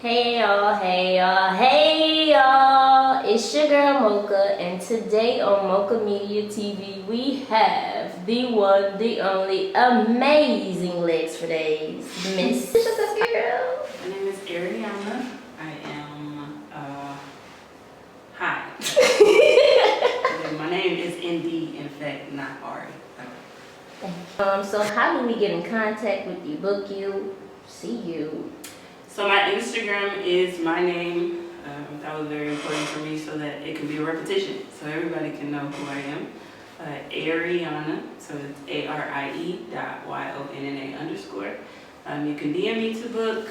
Hey y'all, hey y'all, hey y'all! It's your girl Mocha, and today on Mocha Media TV we have the one, the only, amazing legs for days, Miss. What's up, girl? My name is RE Yonna. I am hi. My name is indeed, in fact, not Ari. So how do we get in contact with you, book you, see you? So my Instagram is my name. That was very important for me so that it can be a repetition, so everybody can know who I am. ArieYonna, so it's ARIE.YONNA_. You can DM me to book.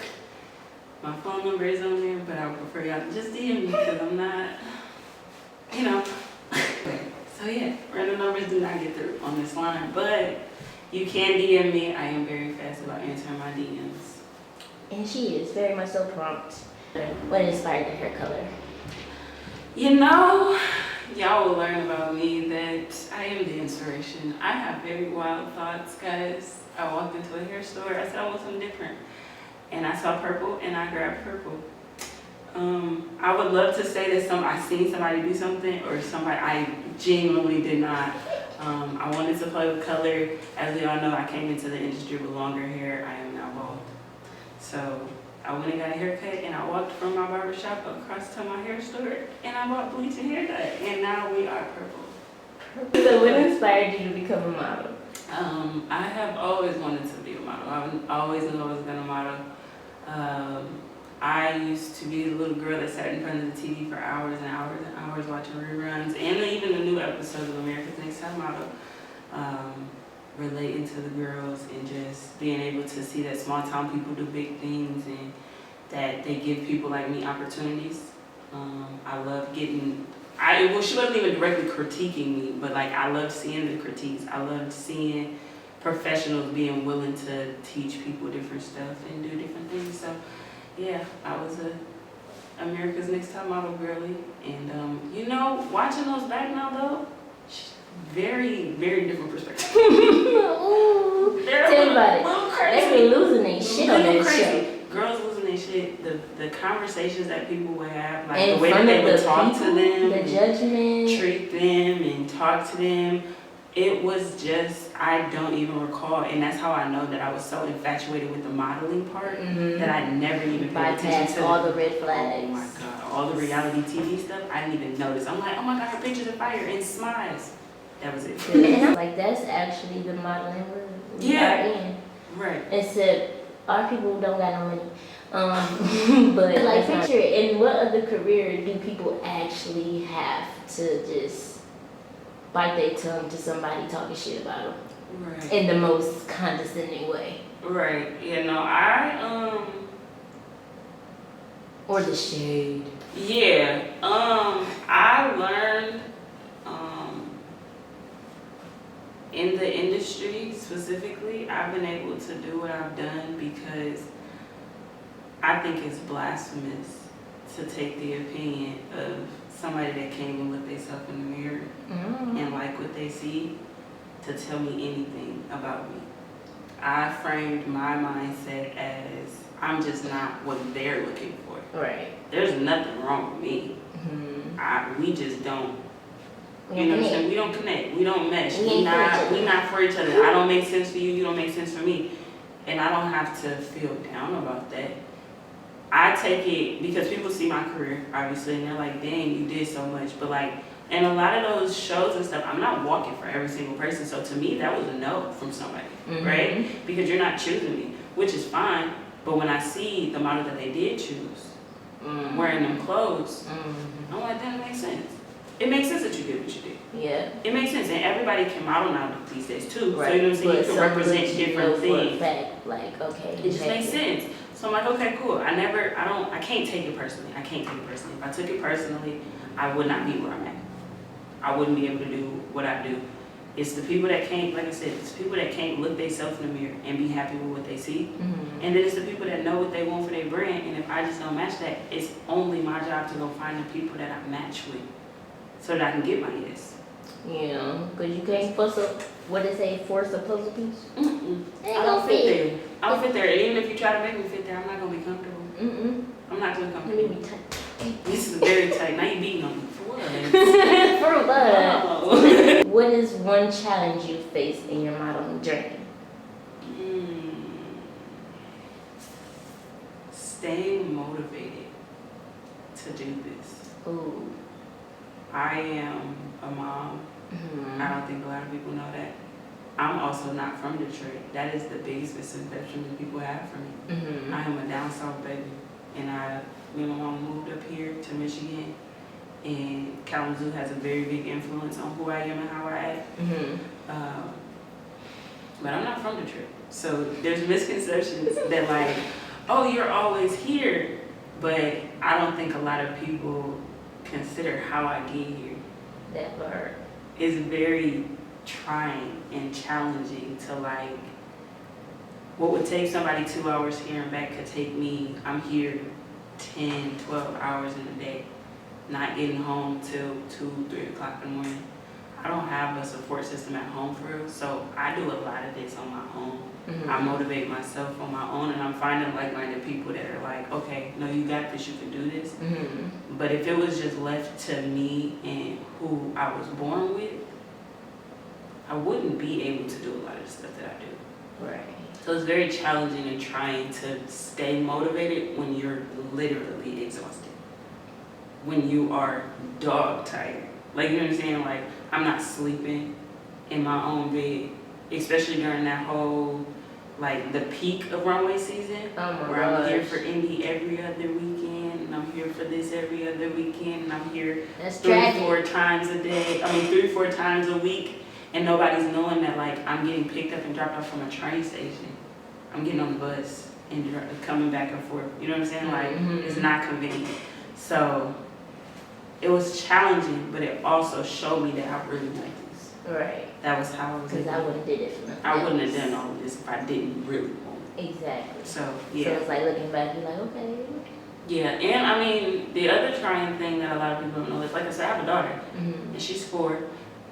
My phone number is on there, but I would prefer y'all to just DM me because I'm not, So yeah, random numbers do not get through on this line, but you can DM me. I am very fast about answering my DMs. And she is very much so prompt. What inspired the hair color? Y'all will learn about me that I am the inspiration. I have very wild thoughts, guys. I walked into a hair store. I said I want something different. And I saw purple and I grabbed purple. I would love to say that I seen somebody do something or somebody I genuinely did not. I wanted to play with color. As we all know, I came into the industry with longer hair. I am now bald. So I went and got a haircut and I walked from my barbershop across to my hair store and I bought bleach and hair dye. And now we are purple. So what inspired you to become a model? I have always wanted to be a model. I always knew I was going to model. I used to be the little girl that sat in front of the TV for hours and hours and hours watching reruns and even the new episodes of America's Next Top Model, relating to the girls and just being able to see that small town people do big things and that they give people like me opportunities. I love getting, she wasn't even directly critiquing me, but like I loved seeing the critiques. I loved seeing professionals being willing to teach people different stuff and do different things. So yeah, I was a America's Next Top Model girly, and watching those back now though, very, very different perspective. Ooh, tell me about it. They be losing their shit on that show. Girls losing their shit. The conversations that people would have, like and the way that they would talk people, to them, the judgment, treat them, and talk to them. It was just, I don't even recall, and that's how I know that I was so infatuated with the modeling part that I never even paid attention to all the red flags. Oh my God, all the reality TV stuff, I didn't even notice. I'm like, oh my God, her pictures of fire and smiles. That was it. And I'm like, that's actually the modeling we are in. Right. Except our people don't got no money. But like, picture it. In what other career do people actually have to just bite their tongue to somebody talking shit about them? Right. In the most condescending way. Right. Or the shade. Yeah. I learned in the industry specifically, I've been able to do what I've done because I think it's blasphemous to take the opinion of somebody that can't even look themselves in the mirror and like what they see to tell me anything about me. I framed my mindset as I'm just not what they're looking for. Right. There's nothing wrong with me. We just don't. You know what I'm saying? We don't connect. We don't mesh. We not for each other. I don't make sense for you. You don't make sense for me. And I don't have to feel down about that. I take it because people see my career, obviously, and they're like, dang, you did so much. But like, in a lot of those shows and stuff, I'm not walking for every single person. So to me, that was a no from somebody, right? Because you're not choosing me, which is fine. But when I see the model that they did choose, wearing them clothes, I'm like, that makes sense. It makes sense that you did what you did. Yeah. It makes sense. And everybody can model now these days too. Right. So you know what I'm saying? You can represent different things. Like, okay. It just makes sense. So I'm like, okay, cool. I can't take it personally. If I took it personally, I would not be where I'm at. I wouldn't be able to do what I do. It's the people that can't, like I said, it's people that can't look themselves in the mirror and be happy with what they see. And then it's the people that know what they want for their brand. And if I just don't match that, it's only my job to go find the people that I match with so that I can get my yes. Yeah, because you can't force a puzzle piece. I don't fit there. I don't fit there. And even if you try to make me fit there, I'm not going to be comfortable. I'm not really tight. This is very tight. Now you beating on me. For what? For what? Oh. What is one challenge you faced in your modeling journey? Staying motivated to do this. Ooh. I am a mom. I don't think a lot of people know that. I'm also not from Detroit. That is the biggest misconception that people have for me. I am a down south baby, and me and my mom moved up here to Michigan, and Kalamazoo has a very big influence on who I am and how I act. But I'm not from Detroit, so there's misconceptions that like, oh, you're always here, but I don't think a lot of people consider how I get here. That part. It's very trying and challenging to like, what would take somebody 2 hours here and back could take me, I'm here 10, 12 hours in a day, not getting home till 2, 3 o'clock in the morning. I don't have a support system at home for real, so I do a lot of this on my own. I motivate myself on my own, and I'm finding like-minded people that are like, okay, no, you got this, you can do this. But if it was just left to me and who I was born with, I wouldn't be able to do a lot of the stuff that I do. Right. So it's very challenging in trying to stay motivated when you're literally exhausted. When you are dog tired. Like, you know what I'm saying? Like, I'm not sleeping in my own bed, especially during that whole, like, the peak of runway season. Where I'm here for Indy every other weekend, and I'm here for this every other weekend, and I'm here 3-4 times a day. 3-4 times a week. And nobody's knowing that, like, I'm getting picked up and dropped off from a train station. I'm getting on the bus and coming back and forth. You know what I'm saying? Like, it's not convenient. So, it was challenging, but it also showed me that I really like this. Right. That was how I was. Because I wouldn't have did it for nothing. I wouldn't have done all of this if I didn't really want it. Exactly. So, yeah. So, it's like looking back, you're like, okay. Yeah, and the other trying thing that a lot of people don't know is, like I said, I have a daughter, and she's 4.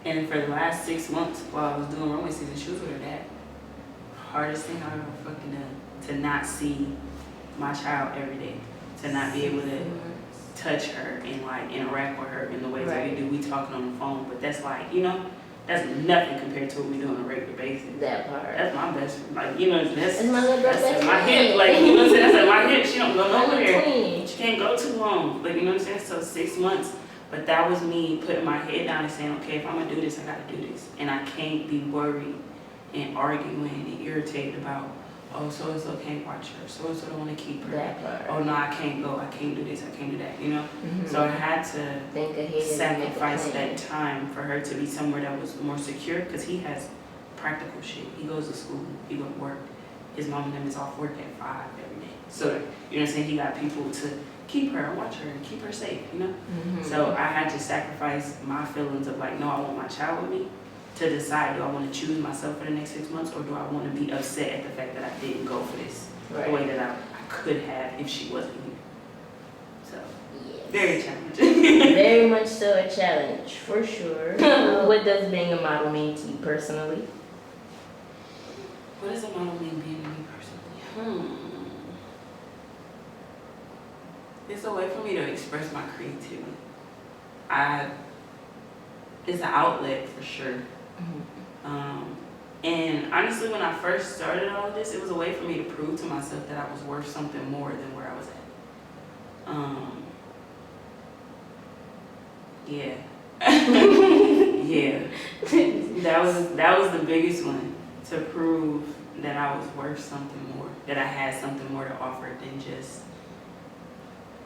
And for the last 6 months while I was doing runway season, she was with her dad. Hardest thing I've ever fucking done. To not see my child every day. To not be able to touch her and like interact with her in the ways that we do. We talking on the phone, but that's like, you know, that's nothing compared to what we do on a regular basis. That part. That's my best friend. Like, you know, that's my little girl best my friend. hip. Like, you know what I'm saying? That's at my hip. She don't go nowhere. Queen. She can't go too long. Like, you know what I'm saying? So 6 months. But that was me putting my head down and saying, okay, if I'm gonna do this, I gotta do this. And I can't be worried and arguing and irritated about, oh, so-and-so can't watch her, so-and-so don't wanna keep her. That part. Oh no, I can't go, I can't do this, I can't do that, you know? So I had to think ahead sacrifice that time for her to be somewhere that was more secure, because he has practical shit. He goes to school, he goes to work. His mom and them is off work at 5 every day. So, you know what I'm saying? He got people to keep her and watch her and keep her safe, you know? So I had to sacrifice my feelings of like, no, I want my child with me, to decide, do I want to choose myself for the next 6 months, or do I want to be upset at the fact that I didn't go for this the way that I could have if she wasn't here. So, very challenging. Very much so a challenge, for sure. What does being a model mean to you personally? What does a model mean being to me personally? It's a way for me to express my creativity. It's an outlet for sure. And honestly, when I first started all of this, it was a way for me to prove to myself that I was worth something more than where I was at. That was the biggest one, to prove that I was worth something more, that I had something more to offer than just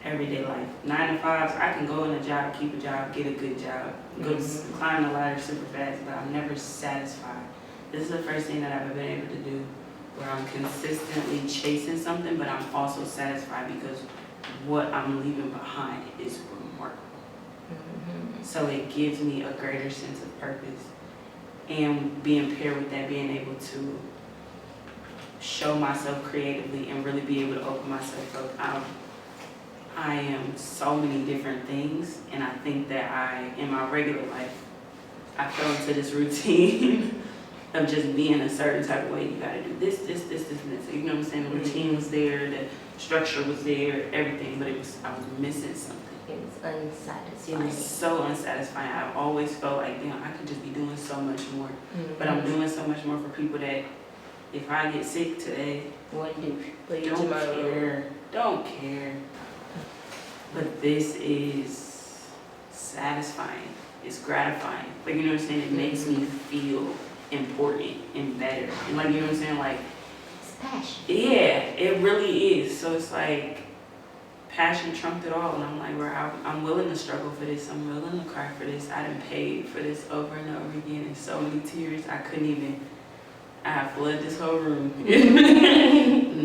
everyday life. 9 to 5s, I can go in a job, keep a job, get a good job, go climb the ladder super fast, but I'm never satisfied. This is the first thing that I've ever been able to do where I'm consistently chasing something, but I'm also satisfied because what I'm leaving behind is remarkable. So it gives me a greater sense of purpose, and being paired with that, being able to show myself creatively and really be able to open myself up. I am so many different things, and I think that in my regular life, I fell into this routine of just being a certain type of way. You gotta do this, and this. You know what I'm saying? The routine was there, structure was there, everything, but I was missing something. It was unsatisfying. It was so unsatisfying. I've always felt like, damn, I could just be doing so much more. But I'm doing so much more for people that if I get sick today, what do? Don't care. Don't care. But this is satisfying. It's gratifying. Like, you know what I'm saying? It makes me feel important and better. And like, you know what I'm saying? Like, it's passion. Yeah, it really is. So it's like passion trumped it all. And I'm like, bro, I'm willing to struggle for this. I'm willing to cry for this. I done paid for this over and over again in so many tears. I couldn't even, I flooded this whole room.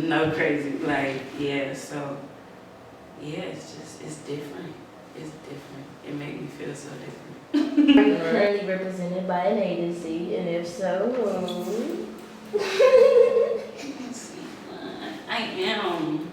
No crazy. Like, yeah, so, yeah, it's just, it's different. It's different. It made me feel so different. Are you currently represented by an agency? And if so, I am.